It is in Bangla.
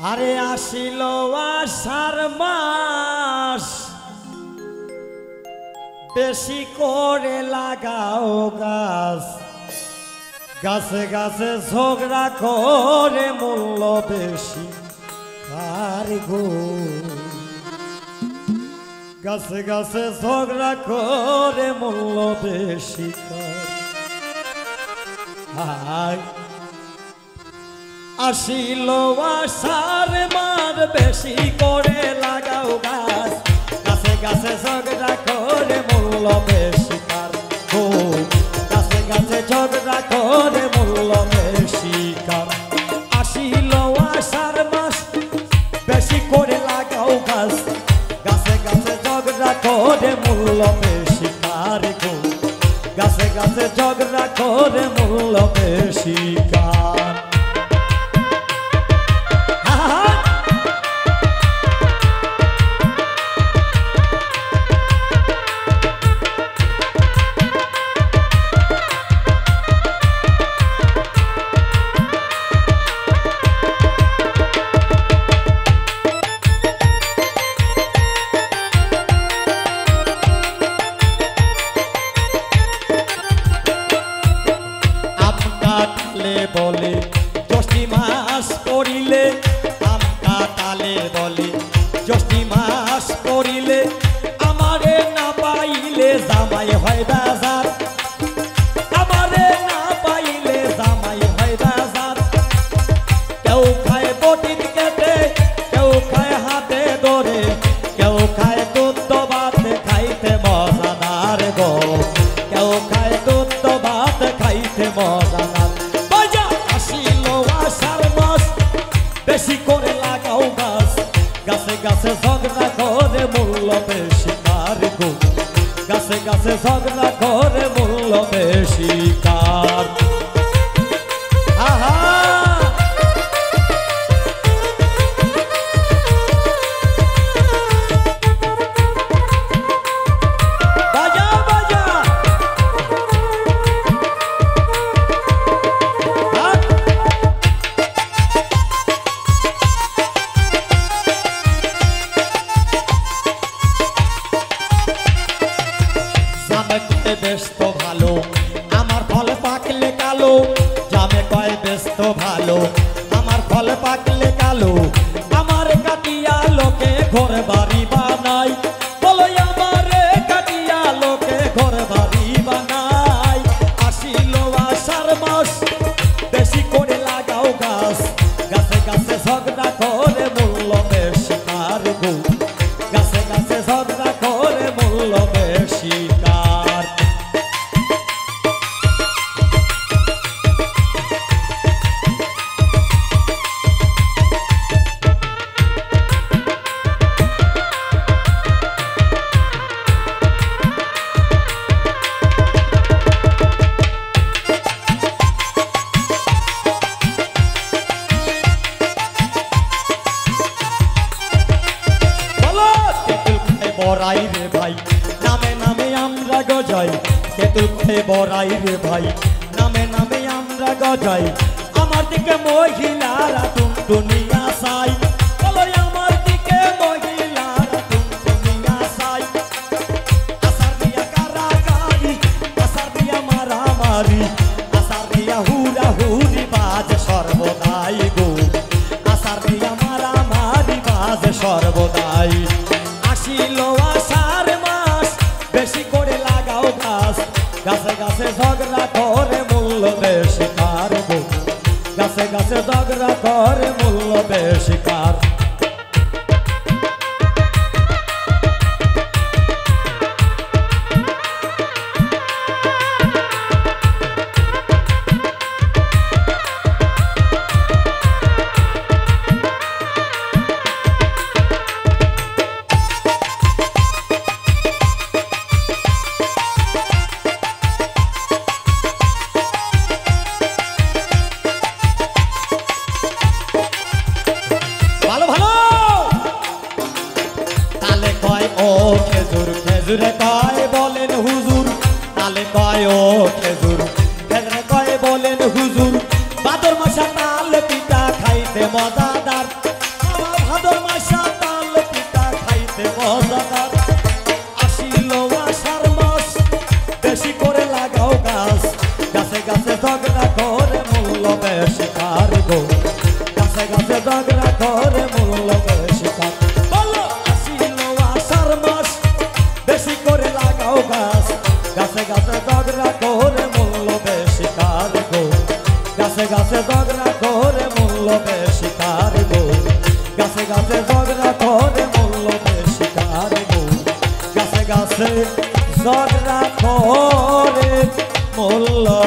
আরে আসিল আষাঢ় মাস, বেশি করে লাগাও গাছ, গাছে গাছে ঝগড়া করে মূল্য বেশি কার গো। গাছে গাছে ঝগড়া করে মূল্য বেশি কার। আসিল আষাঢ় মাস, বেশি করে লাগাও গাছ, গাছে গাছে ঝগড়া করে মূল্য বেশি কার গো। গাছে গাছে ঝগড়া করে মূল্য বেশি কার। আসিল আষাঢ় মাস, বেশি করে লাগাও গাছ, গাছে গাছে ঝগড়া করে মূল্য বেশি কার গো। গাছে গাছে ঝগড়া করে মূল্য বেশি কার। বলে জ্যৈষ্ঠী মাস পড়িলে, আম কাটালে বলে জ্যৈষ্ঠী মাস পড়িলে, আমারে না পাইলে জামাই হয় বাজার, আমারে না পাইলে জামাই হয় বাজার। কেউ খায় বটির কেটে, কেউ খায় হাতে ধরে, কেউ খায় দুধ ভাত খাইতে মজাদার গো, কেউ খায় দুধ ভাত খাইতে মজাদার। বেশি করে লাগাও গাছ, গাছে গাছে ঝগড়া করে মূল্য বেশি কার গো। গাছে গাছে ঝগড়া করে মূল্য বেশি কার। আহা বাজা বাজা বেশ তো ভালো, আমার ফল পাকলে কালো, জামে কয় বেশ তো ভালো, আমার ফল পাকলে কালো, আমার কাটিয়া লোকে ঘর বাড়ি বানাই, বলো আমার কাটিয়া লোকে ঘর বাড়ি বানাই। আসিল আষাঢ় মাস, বেশি করে লাগাও গাছ, গাছে গাছে ঝগড়া করে মূল্য বেশি কার গো। গাছে গাছে ঝগড়া করে মূল্য বেশি কার। বড়াই রে ভাই, নামে নামে আমরা গজাই, তেঁতুল খেয়ে বড়াই রে ভাই, নামে নামে আমরা গজাই। আমার দিকে মহিলারা টুনটুনিয়া চাই, বলো আমার দিকে মহিলারা টুনটুনিয়া চাই। আসার দিয়া কারাকারি, আসার দিয়া মারামারি, আসার দিয়া হুরা হুরি বাজে সর্বদাই গো, আসার দিয়া মারামারি বাজে সর্বদাই। আসিল আষাঢ় মাস, বেশি করে লাগাও গাছ, গাছে গাছে ঝগড়া করে মূল্য বেশি কার গো। গাছে গাছে ঝগড়া করে মূল্য বেশি কার। খেজুরে কয় বলেন হুজুর, তালে কয় ও খেজুর, খেজুরে কয় বলেন হুজুর, ভাদর মাসে তাল পিঠা খাইতে মজাদার, কাছে ঝগড়া করে মোল্লা